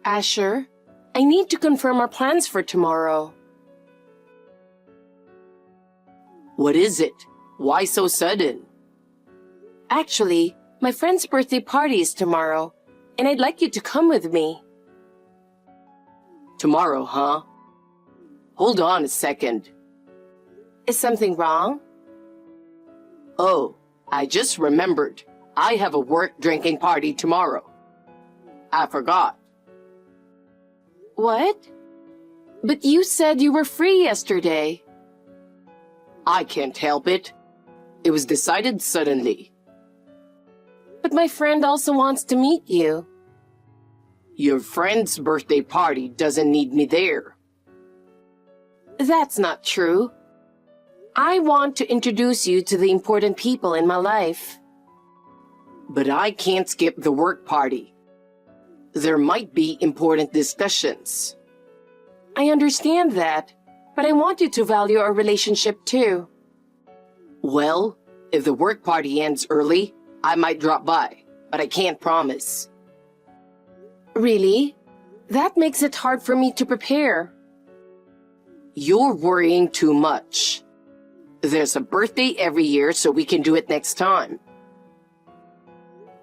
Asher, I need to confirm our plans for tomorrow. What is it? Why so sudden? Actually, my friend's birthday party is tomorrow, and I'd like you to come with me. Tomorrow, huh? Hold on a second. Is something wrong? Oh, I just remembered. I have a work drinking party tomorrow. I forgot. What? But you said you were free yesterday. I can't help it. It was decided suddenly. But my friend also wants to meet you. Your friend's birthday party doesn't need me there. That's not true. I want to introduce you to the important people in my life. But I can't skip the work party. There might be important discussions. I understand that, but I want you to value our relationship too. Well, if the work party ends early, I might drop by, but I can't promise. Really? That makes it hard for me to prepare. You're worrying too much. There's a birthday every year, so we can do it next time.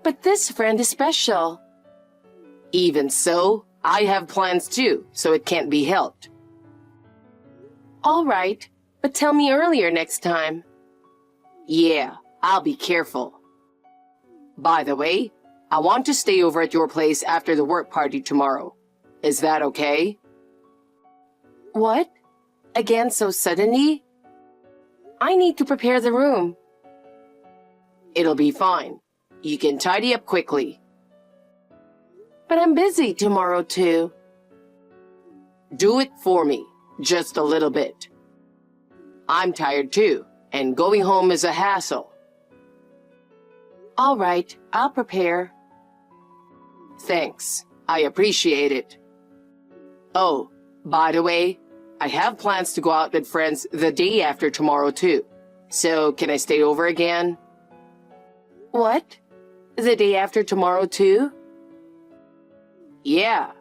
But this friend is special. Even so, I have plans too, so it can't be helped. All right, but tell me earlier next time. Yeah, I'll be careful. By the way, I want to stay over at your place after the work party tomorrow. Is that okay? What? Again so suddenly? I need to prepare the room. It'll be fine. You can tidy up quickly. But I'm busy tomorrow too. Do it for me, just a little bit. I'm tired too, and going home is a hassle. All right, I'll prepare. Thanks, I appreciate it. Oh, by the way, I have plans to go out with friends the day after tomorrow too. So can I stay over again? What? The day after tomorrow too? Yeah,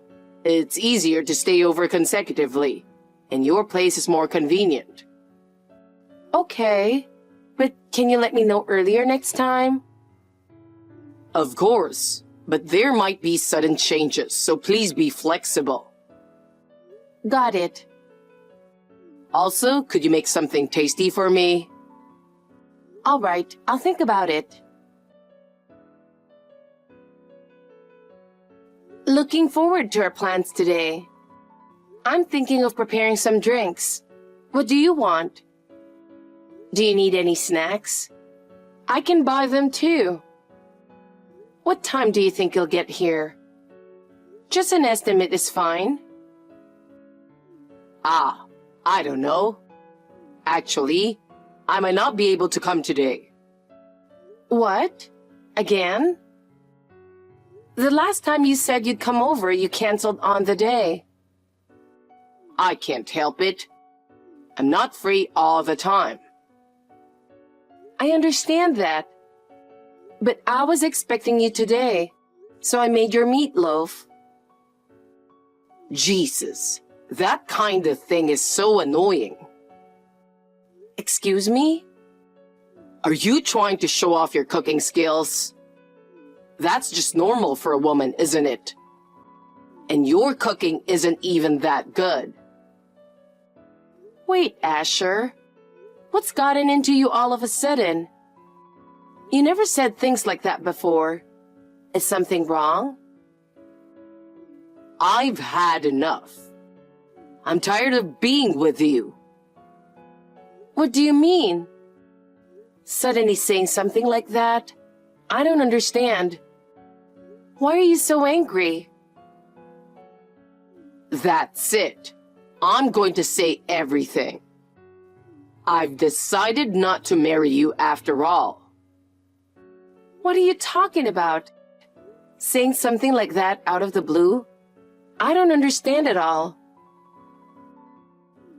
it's easier to stay over consecutively, and your place is more convenient. Okay, but can you let me know earlier next time? Of course, but there might be sudden changes, so please be flexible. Got it. Also, could you make something tasty for me? All right, I'll think about it. Looking forward to our plans today. I'm thinking of preparing some drinks. What do you want? Do you need any snacks? I can buy them too. What time do you think you'll get here? Just an estimate is fine. I don't know. Actually, I might not be able to come today. What? Again? The last time you said you'd come over, you canceled on the day. I can't help it. I'm not free all the time. I understand that. But I was expecting you today, so I made your meatloaf. Jesus, that kind of thing is so annoying. Excuse me? Are you trying to show off your cooking skills? That's just normal for a woman, isn't it? And your cooking isn't even that good. Wait, Asher. What's gotten into you all of a sudden? You never said things like that before. Is something wrong? I've had enough. I'm tired of being with you. What do you mean? Suddenly saying something like that? I don't understand. Why are you so angry? That's it. I'm going to say everything. I've decided not to marry you after all. What are you talking about? Saying something like that out of the blue? I don't understand at all.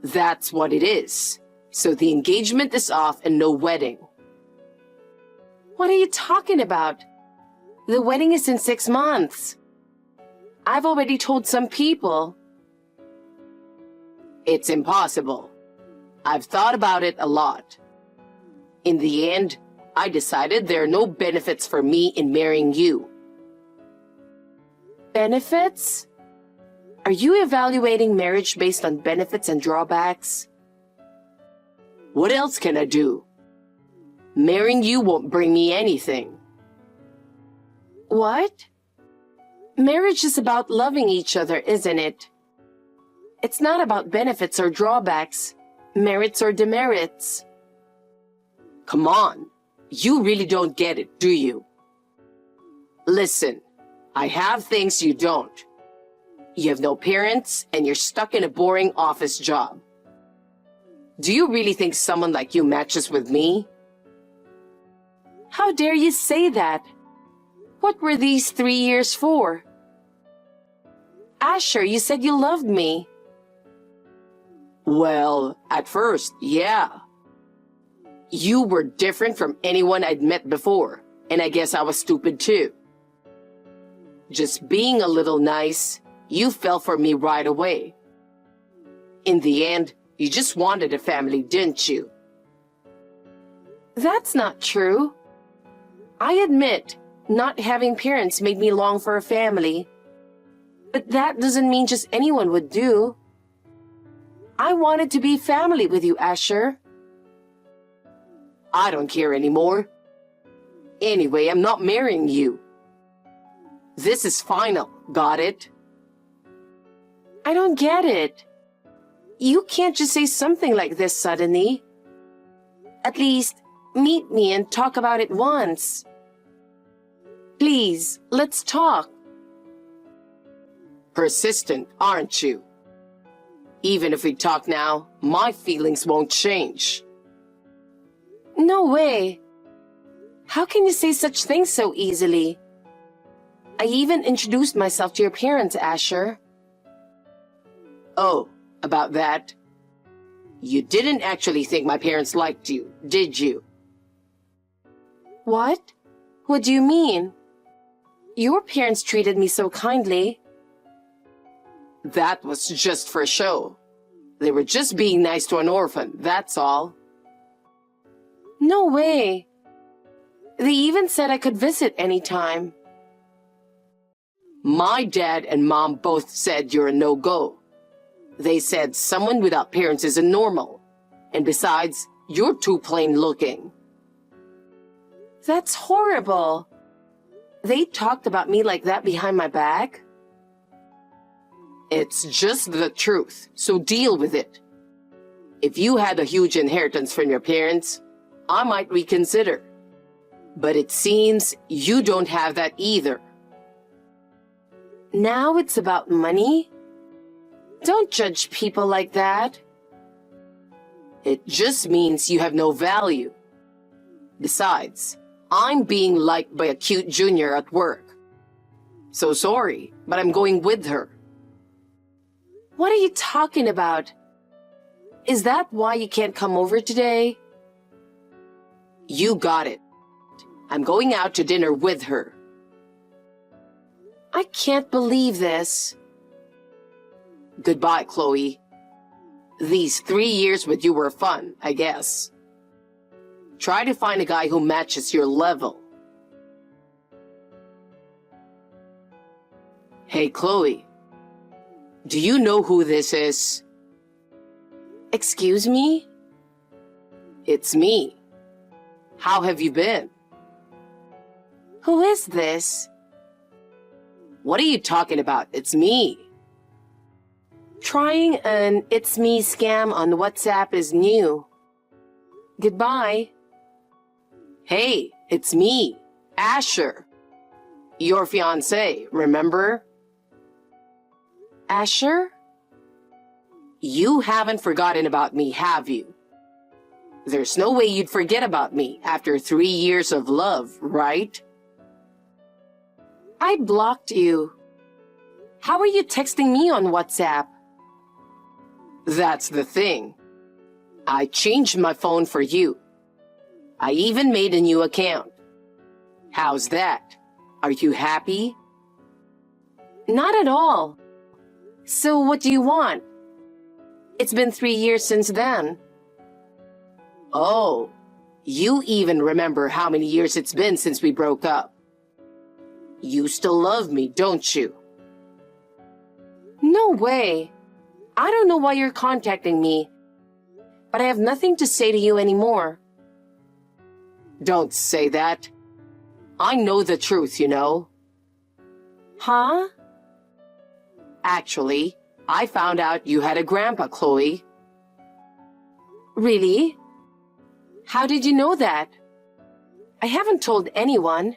That's what it is. So the engagement is off and no wedding. What are you talking about? The wedding is in 6 months. I've already told some people. It's impossible. I've thought about it a lot. In the end, I decided there are no benefits for me in marrying you. Benefits? Are you evaluating marriage based on benefits and drawbacks? What else can I do? Marrying you won't bring me anything. What? Marriage is about loving each other, isn't it? It's not about benefits or drawbacks, merits or demerits. Come on, you really don't get it, do you? Listen, I have things you don't. You have no parents and you're stuck in a boring office job. Do you really think someone like you matches with me? How dare you say that? What were these 3 years for? Asher, you said you loved me. Well, at first, yeah. You were different from anyone I'd met before, and I guess I was stupid too. Just being a little nice, you fell for me right away. In the end, you just wanted a family, didn't you? That's not true. I admit, not having parents made me long for a family. But that doesn't mean just anyone would do. I wanted to be family with you, Asher. I don't care anymore. Anyway, I'm not marrying you. This is final, got it? I don't get it. You can't just say something like this suddenly. At least, meet me and talk about it once. Please, let's talk. Persistent, aren't you? Even if we talk now, my feelings won't change. No way. How can you say such things so easily? I even introduced myself to your parents, Asher. Oh, about that? You didn't actually think my parents liked you, did you? What? What do you mean? Your parents treated me so kindly. That was just for show. They were just being nice to an orphan, that's all. No way. They even said I could visit anytime. My dad and mom both said you're a no-go. They said someone without parents isn't normal. And besides, you're too plain looking. That's horrible. They talked about me like that behind my back? It's just the truth, so deal with it. If you had a huge inheritance from your parents, I might reconsider. But it seems you don't have that either. Now it's about money? Don't judge people like that. It just means you have no value. Besides, I'm being liked by a cute junior at work. So sorry, but I'm going with her. What are you talking about? Is that why you can't come over today? You got it. I'm going out to dinner with her. I can't believe this. Goodbye, Chloe. These 3 years with you were fun, I guess. Try to find a guy who matches your level. Hey, Chloe. Do you know who this is? Excuse me? It's me. How have you been? Who is this? What are you talking about? It's me. Trying an It's Me scam on WhatsApp is new. Goodbye. Hey, it's me, Asher. Your fiancé, remember? Asher? You haven't forgotten about me, have you? There's no way you'd forget about me after 3 years of love, right? I blocked you. How are you texting me on WhatsApp? That's the thing. I changed my phone for you. I even made a new account. How's that? Are you happy? Not at all. So what do you want? It's been 3 years since then. Oh, you even remember how many years it's been since we broke up. You still love me, don't you? No way. I don't know why you're contacting me, but I have nothing to say to you anymore. Don't say that. I know the truth, you know. Huh? Actually, I found out you had a grandpa, Chloe. Really? How did you know that? I haven't told anyone.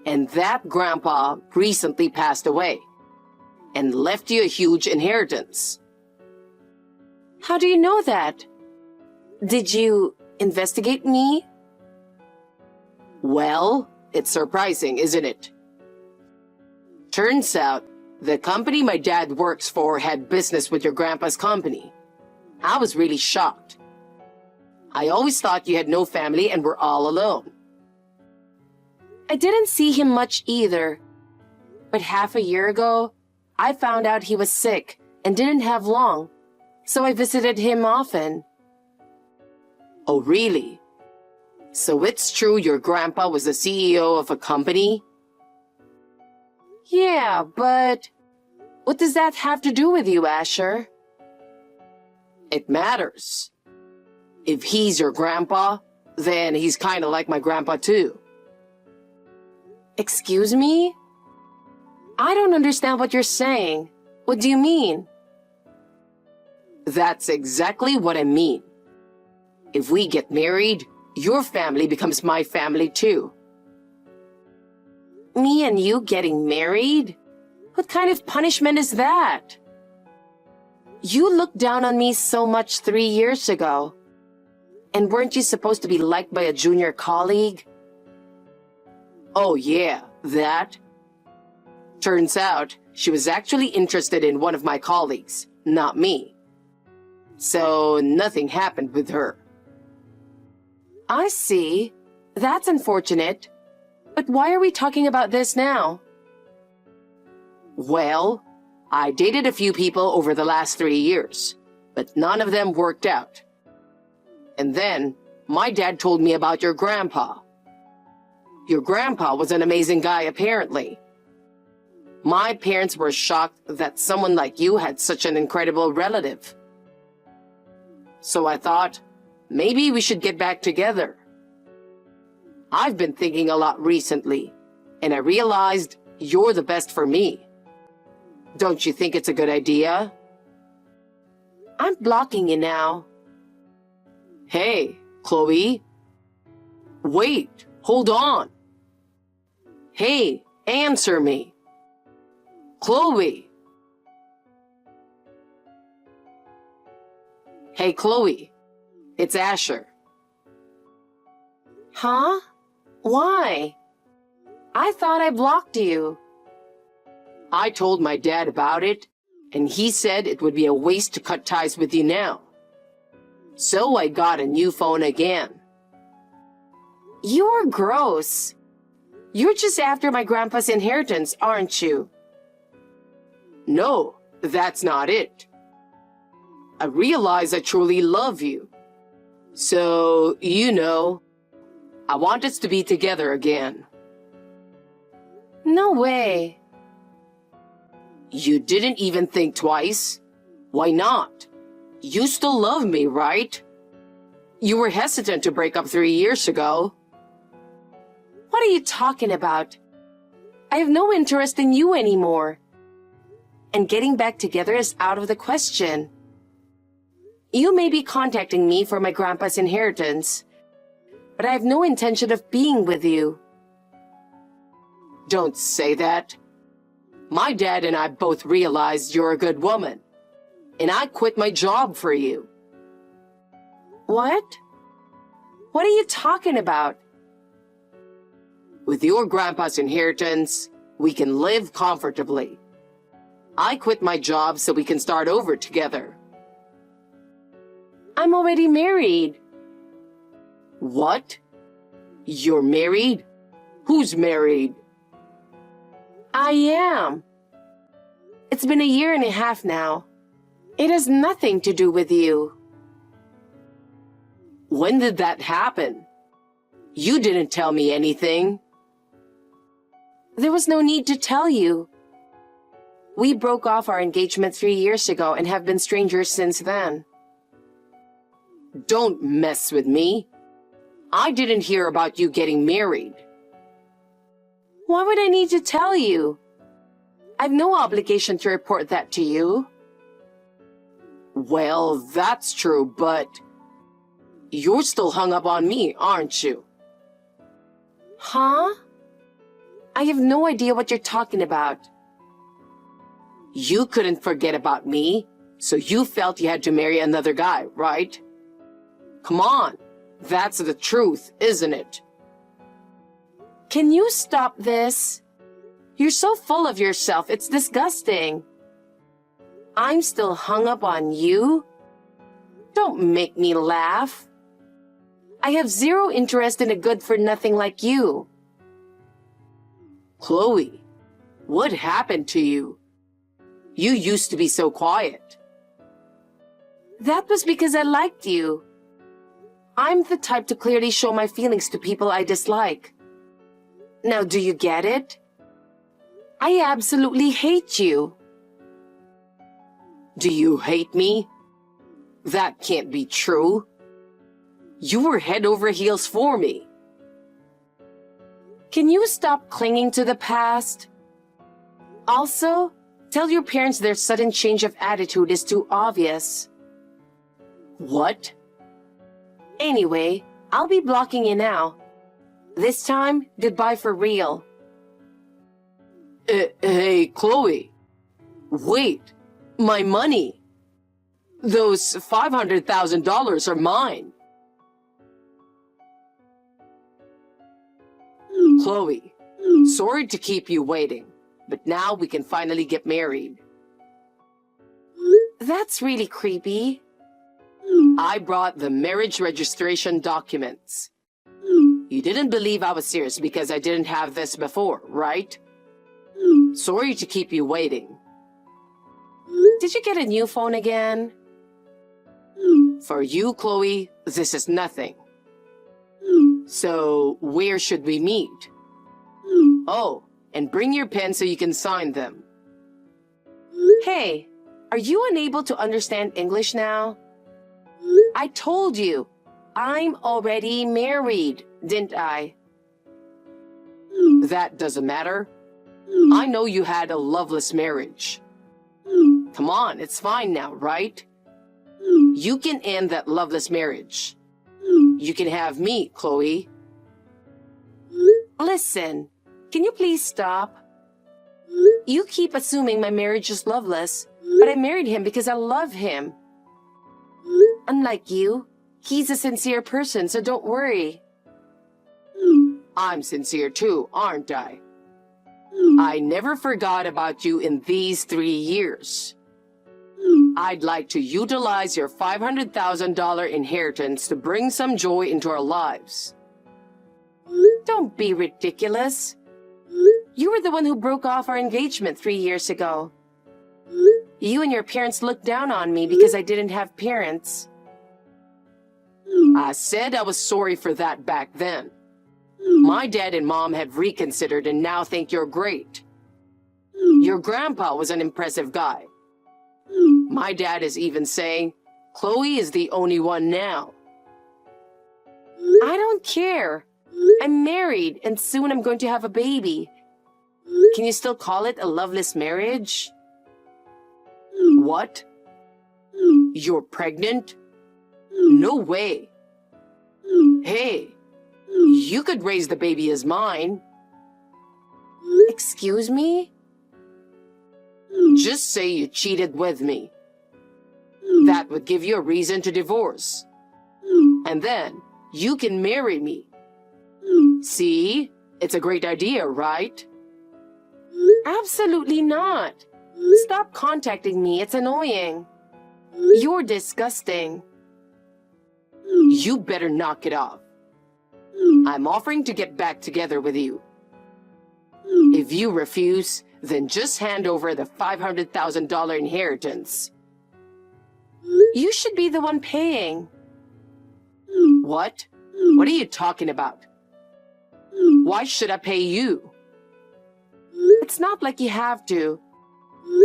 And that grandpa recently passed away and left you a huge inheritance. How do you know that? Did you investigate me? Well, it's surprising, isn't it? Turns out, the company my dad works for had business with your grandpa's company. I was really shocked. I always thought you had no family and were all alone. I didn't see him much either. But half a year ago, I found out he was sick and didn't have long, so I visited him often. Oh, really? So it's true your grandpa was the CEO of a company? Yeah, but what does that have to do with you, Asher? It matters. If he's your grandpa, then he's kind of like my grandpa too. Excuse me? I don't understand what you're saying. What do you mean? That's exactly what I mean. If we get married, your family becomes my family too. Me and you getting married? What kind of punishment is that? You looked down on me so much 3 years ago. And weren't you supposed to be liked by a junior colleague? Oh yeah, that? Turns out, she was actually interested in one of my colleagues, not me. So nothing happened with her. I see. That's unfortunate. But why are we talking about this now? Well, I dated a few people over the last 3 years, but none of them worked out. And then, my dad told me about your grandpa. Your grandpa was an amazing guy, apparently. My parents were shocked that someone like you had such an incredible relative. So I thought, maybe we should get back together. I've been thinking a lot recently, and I realized you're the best for me. Don't you think it's a good idea? I'm blocking you now. Hey, Chloe. Wait, hold on. Hey, answer me. Chloe. Hey, Chloe. It's Asher. Huh? Why? I thought I blocked you. I told my dad about it, and he said it would be a waste to cut ties with you now. So I got a new phone again. You're gross. You're just after my grandpa's inheritance, aren't you? No, that's not it. I realize I truly love you. So, you know, I want us to be together again. No way. You didn't even think twice? Why not? You still love me, right? You were hesitant to break up 3 years ago. What are you talking about? I have no interest in you anymore. And getting back together is out of the question. You may be contacting me for my grandpa's inheritance, but I have no intention of being with you. Don't say that. My dad and I both realized you're a good woman, and I quit my job for you. What? What are you talking about? With your grandpa's inheritance, we can live comfortably. I quit my job so we can start over together. I'm already married. What? You're married? Who's married? I am. It's been a year and a half now. It has nothing to do with you. When did that happen? You didn't tell me anything. There was no need to tell you. We broke off our engagement 3 years ago and have been strangers since then. Don't mess with me. I didn't hear about you getting married. Why would I need to tell you? I've no obligation to report that to you. Well, that's true, but you're still hung up on me, aren't you? Huh? I have no idea what you're talking about. You couldn't forget about me, so you felt you had to marry another guy, right? Come on, that's the truth, isn't it? Can you stop this? You're so full of yourself, it's disgusting. I'm still hung up on you? Don't make me laugh. I have zero interest in a good-for-nothing like you. Chloe, what happened to you? You used to be so quiet. That was because I liked you. I'm the type to clearly show my feelings to people I dislike. Now, do you get it? I absolutely hate you. Do you hate me? That can't be true. You were head over heels for me. Can you stop clinging to the past? Also, tell your parents their sudden change of attitude is too obvious. What? Anyway, I'll be blocking you now. This time, goodbye for real. Hey, Chloe. Wait, my money. Those $500,000 are mine. Chloe, sorry to keep you waiting, but now we can finally get married. That's really creepy. I brought the marriage registration documents. You didn't believe I was serious because I didn't have this before, right? Sorry to keep you waiting. Did you get a new phone again? For you, Chloe, this is nothing. So, where should we meet? Oh, and bring your pen so you can sign them. Hey, are you unable to understand English now? I told you, I'm already married, didn't I? That doesn't matter. I know you had a loveless marriage. Come on, it's fine now, right? You can end that loveless marriage. You can have me, Chloe. Listen, can you please stop? You keep assuming my marriage is loveless, but I married him because I love him. Unlike you, he's a sincere person, so don't worry. I'm sincere too, aren't I? I never forgot about you in these 3 years. I'd like to utilize your $500,000 inheritance to bring some joy into our lives. Don't be ridiculous. You were the one who broke off our engagement 3 years ago. You and your parents looked down on me because I didn't have parents. I said I was sorry for that back then. My dad and mom have reconsidered and now think you're great. Your grandpa was an impressive guy. My dad is even saying, Chloe is the only one now. I don't care. I'm married and soon I'm going to have a baby. Can you still call it a loveless marriage? What? You're pregnant? No way. Hey, you could raise the baby as mine. Excuse me? Just say you cheated with me. That would give you a reason to divorce. And then you can marry me. See? It's a great idea, right? Absolutely not. Stop contacting me, it's annoying. You're disgusting. You better knock it off. I'm offering to get back together with you. If you refuse, then just hand over the $500,000 inheritance. You should be the one paying. What? What are you talking about? Why should I pay you? It's not like you have to.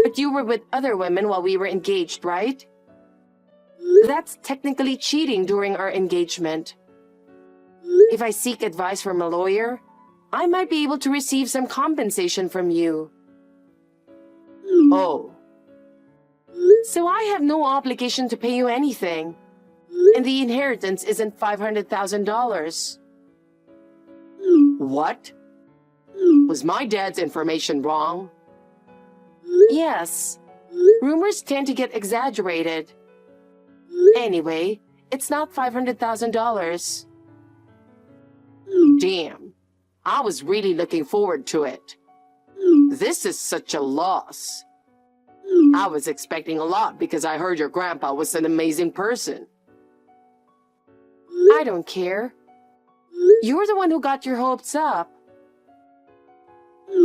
But you were with other women while we were engaged, right? That's technically cheating during our engagement. If I seek advice from a lawyer, I might be able to receive some compensation from you. Oh, So I have no obligation to pay you anything. And the inheritance isn't $500,000. what? Was my dad's information wrong? Yes. Rumors tend to get exaggerated. Anyway, it's not $500,000. Damn, I was really looking forward to it. This is such a loss. I was expecting a lot because I heard your grandpa was an amazing person. I don't care. You're the one who got your hopes up.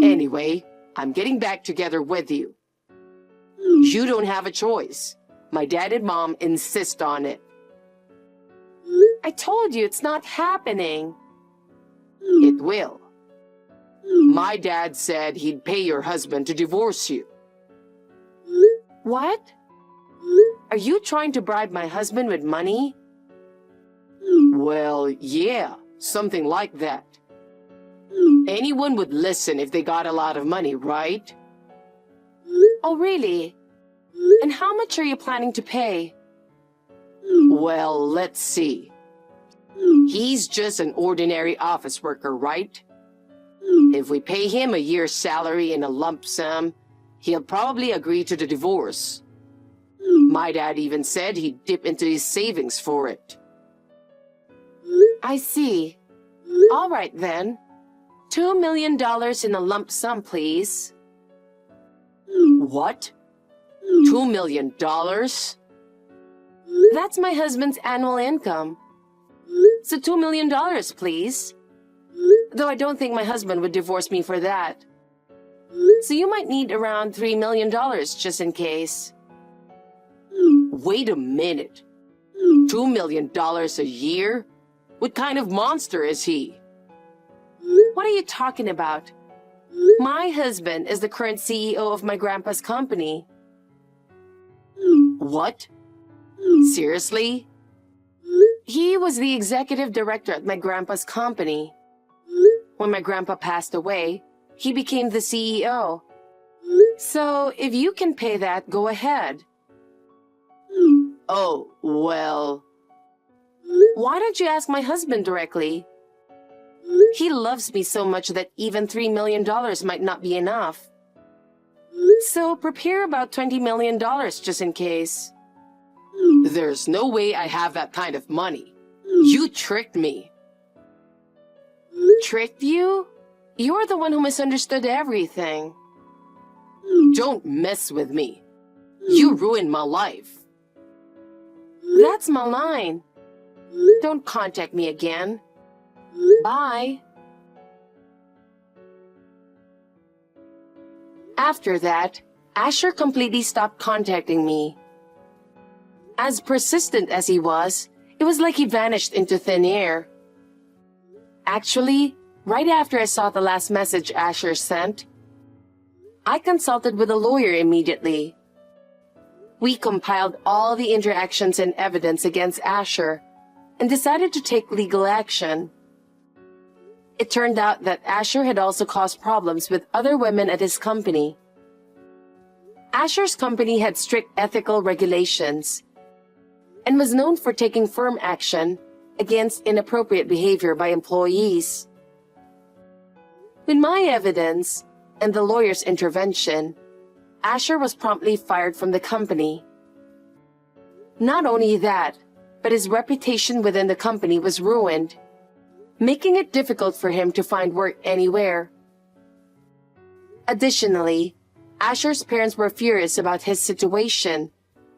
Anyway, I'm getting back together with you. You don't have a choice. My dad and mom insist on it. I told you it's not happening. It will. My dad said he'd pay your husband to divorce you. What? Are you trying to bribe my husband with money? Well, yeah, something like that. Anyone would listen if they got a lot of money, right? Oh, really? And how much are you planning to pay? Well, let's see. He's just an ordinary office worker, right? If we pay him a year's salary in a lump sum, he'll probably agree to the divorce. My dad even said he'd dip into his savings for it. I see. All right then. $2 million in a lump sum, please. What? $2 million? That's my husband's annual income. So $2 million, please. Though I don't think my husband would divorce me for that. So you might need around $3 million just in case. Wait a minute. $2 million a year? What kind of monster is he? What are you talking about? My husband is the current CEO of my grandpa's company. What? Seriously? He was the executive director at my grandpa's company. When my grandpa passed away, he became the CEO. So if you can pay that, go ahead. Oh, well, Why don't you ask my husband directly? He loves me so much that even $3 million might not be enough. So prepare about $20 million just in case. there's no way I have that kind of money. You tricked me. Tricked you? You're the one who misunderstood everything. Don't mess with me. You ruined my life. That's my line. Don't contact me again. Bye. After that, Asher completely stopped contacting me. As persistent as he was, it was like he vanished into thin air. Actually, right after I saw the last message Asher sent, I consulted with a lawyer immediately. We compiled all the interactions and evidence against Asher and decided to take legal action. It turned out that Asher had also caused problems with other women at his company. Asher's company had strict ethical regulations and was known for taking firm action against inappropriate behavior by employees. With my evidence and the lawyer's intervention, Asher was promptly fired from the company. Not only that, but his reputation within the company was ruined, making it difficult for him to find work anywhere. Additionally, Asher's parents were furious about his situation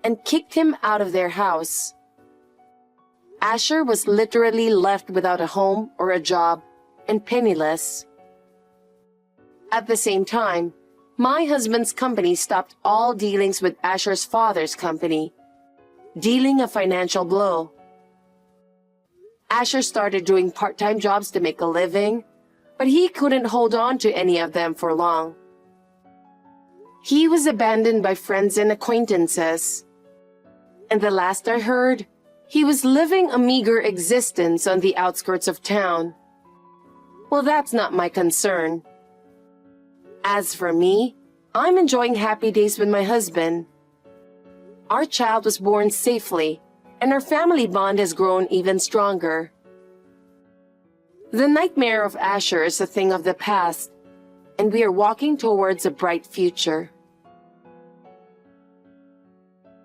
and kicked him out of their house. Asher was literally left without a home or a job and penniless. At the same time, my husband's company stopped all dealings with Asher's father's company, dealing a financial blow. Asher started doing part-time jobs to make a living, but he couldn't hold on to any of them for long. He was abandoned by friends and acquaintances. And the last I heard, he was living a meager existence on the outskirts of town. Well, that's not my concern. As for me, I'm enjoying happy days with my husband. Our child was born safely, and our family bond has grown even stronger. The nightmare of Asher is a thing of the past, and we are walking towards a bright future.